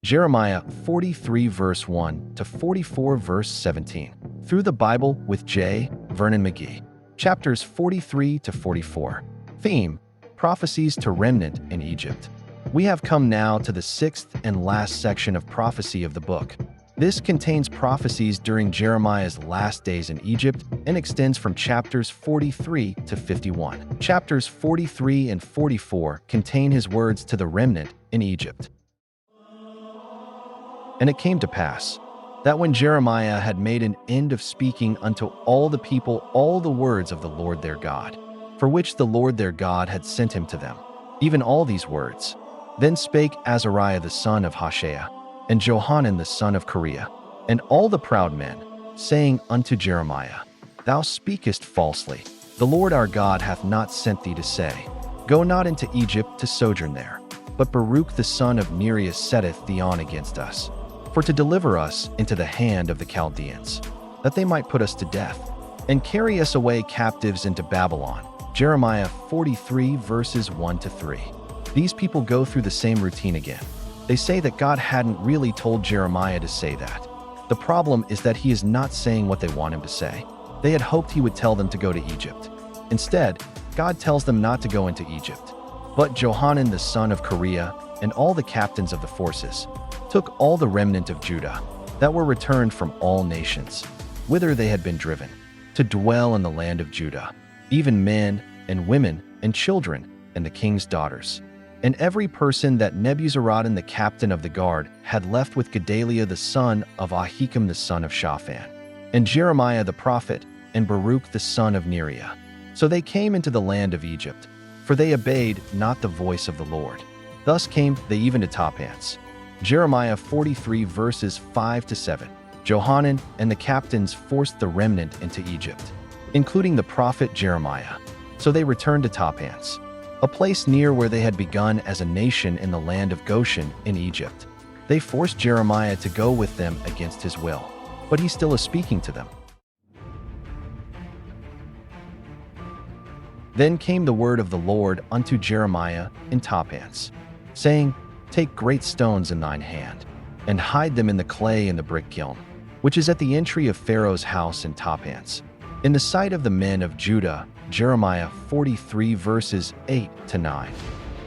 Jeremiah 43 verse 1 to 44 verse 17. Through the Bible with J. Vernon McGee. Chapters 43 to 44. Theme: Prophecies to Remnant in Egypt. We have come now to the sixth and last section of prophecy of the book. This contains prophecies during Jeremiah's last days in Egypt and extends from chapters 43 to 51. Chapters 43 and 44 contain his words to the remnant in Egypt. And it came to pass that when Jeremiah had made an end of speaking unto all the people all the words of the Lord their God, for which the Lord their God had sent him to them, even all these words, then spake Azariah the son of Hoshea, and Johanan the son of Kareah, and all the proud men, saying unto Jeremiah, Thou speakest falsely. The Lord our God hath not sent thee to say, Go not into Egypt to sojourn there. But Baruch the son of Neriah setteth thee on against us, for to deliver us into the hand of the Chaldeans, that they might put us to death, and carry us away captives into Babylon. Jeremiah 43 verses 1 to 3. These people go through the same routine again. They say that God hadn't really told Jeremiah to say that. The problem is that he is not saying what they want him to say. They had hoped he would tell them to go to Egypt. Instead, God tells them not to go into Egypt. But Johanan the son of Kareah and all the captains of the forces took all the remnant of Judah that were returned from all nations, whither they had been driven, to dwell in the land of Judah, even men and women and children and the king's daughters, and every person that Nebuzaradan the captain of the guard had left with Gedaliah the son of Ahikam the son of Shaphan, and Jeremiah the prophet, and Baruch the son of Neriah. So they came into the land of Egypt, for they obeyed not the voice of the Lord. Thus came they even to Taphans. Jeremiah 43 verses 5 to 7. Johanan and the captains forced the remnant into Egypt, including the prophet Jeremiah. So they returned to Taphans, a place near where they had begun as a nation in the land of Goshen in Egypt. They forced Jeremiah to go with them against his will, but he still is speaking to them. Then came the word of the Lord unto Jeremiah in Taphans, saying, Take great stones in thine hand, and hide them in the clay in the brick kiln, which is at the entry of Pharaoh's house in Taphans, in the sight of the men of Judah. Jeremiah 43 verses 8 to 9.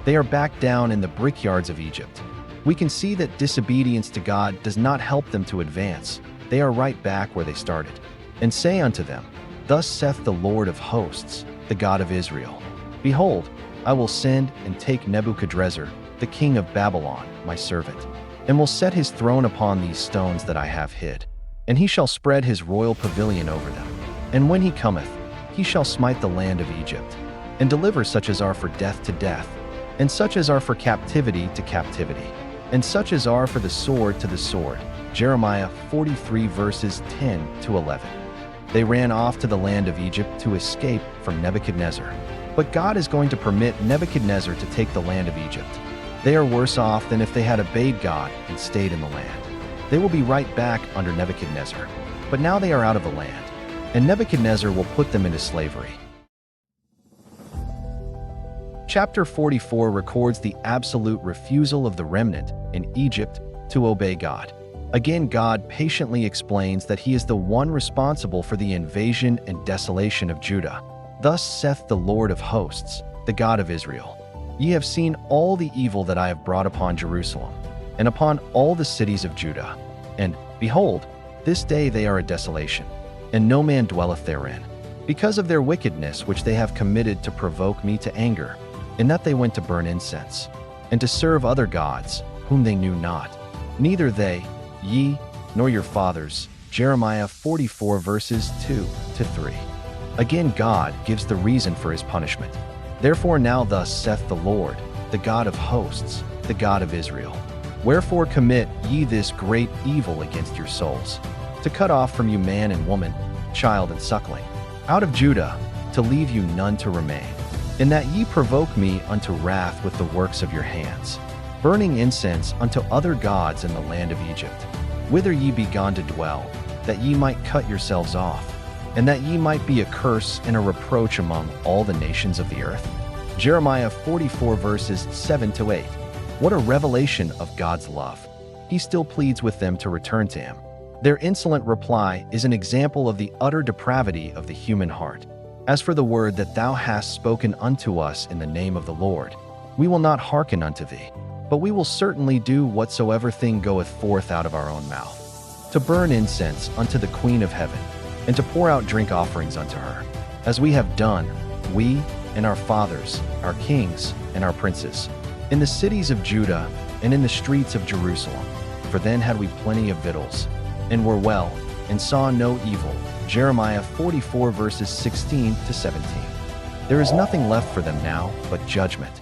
They are back down in the brickyards of Egypt. We can see that disobedience to God does not help them to advance. They are right back where they started. And say unto them, Thus saith the Lord of hosts, the God of Israel, Behold, I will send and take Nebuchadnezzar, the king of Babylon, my servant, and will set his throne upon these stones that I have hid. And he shall spread his royal pavilion over them. And when he cometh, he shall smite the land of Egypt, and deliver such as are for death to death, and such as are for captivity to captivity, and such as are for the sword to the sword. Jeremiah 43 verses 10 to 11. They ran off to the land of Egypt to escape from Nebuchadnezzar. But God is going to permit Nebuchadnezzar to take the land of Egypt. They are worse off than if they had obeyed God and stayed in the land. They will be right back under Nebuchadnezzar. But now they are out of the land, and Nebuchadnezzar will put them into slavery. Chapter 44 records the absolute refusal of the remnant in Egypt to obey God. Again, God patiently explains that he is the one responsible for the invasion and desolation of Judah. Thus saith the Lord of hosts, the God of Israel, Ye have seen all the evil that I have brought upon Jerusalem, and upon all the cities of Judah. And, behold, this day they are a desolation, and no man dwelleth therein, because of their wickedness which they have committed to provoke me to anger, in that they went to burn incense, and to serve other gods, whom they knew not, neither they, ye, nor your fathers. Jeremiah 44 verses 2 to 3. Again, God gives the reason for his punishment. Therefore now thus saith the Lord, the God of hosts, the God of Israel, Wherefore commit ye this great evil against your souls, to cut off from you man and woman, child and suckling, out of Judah, to leave you none to remain, in that ye provoke me unto wrath with the works of your hands, burning incense unto other gods in the land of Egypt, whither ye be gone to dwell, that ye might cut yourselves off, and that ye might be a curse and a reproach among all the nations of the earth. Jeremiah 44 verses 7 to 8. What a revelation of God's love. he still pleads with them to return to him. Their insolent reply is an example of the utter depravity of the human heart. As for the word that thou hast spoken unto us in the name of the Lord, we will not hearken unto thee, but we will certainly do whatsoever thing goeth forth out of our own mouth, to burn incense unto the Queen of heaven, and to pour out drink offerings unto her, as we have done, we and our fathers, our kings and our princes, in the cities of Judah and in the streets of Jerusalem. For then had we plenty of victuals, and were well, and saw no evil. Jeremiah 44 verses 16 to 17. There is nothing left for them now but judgment.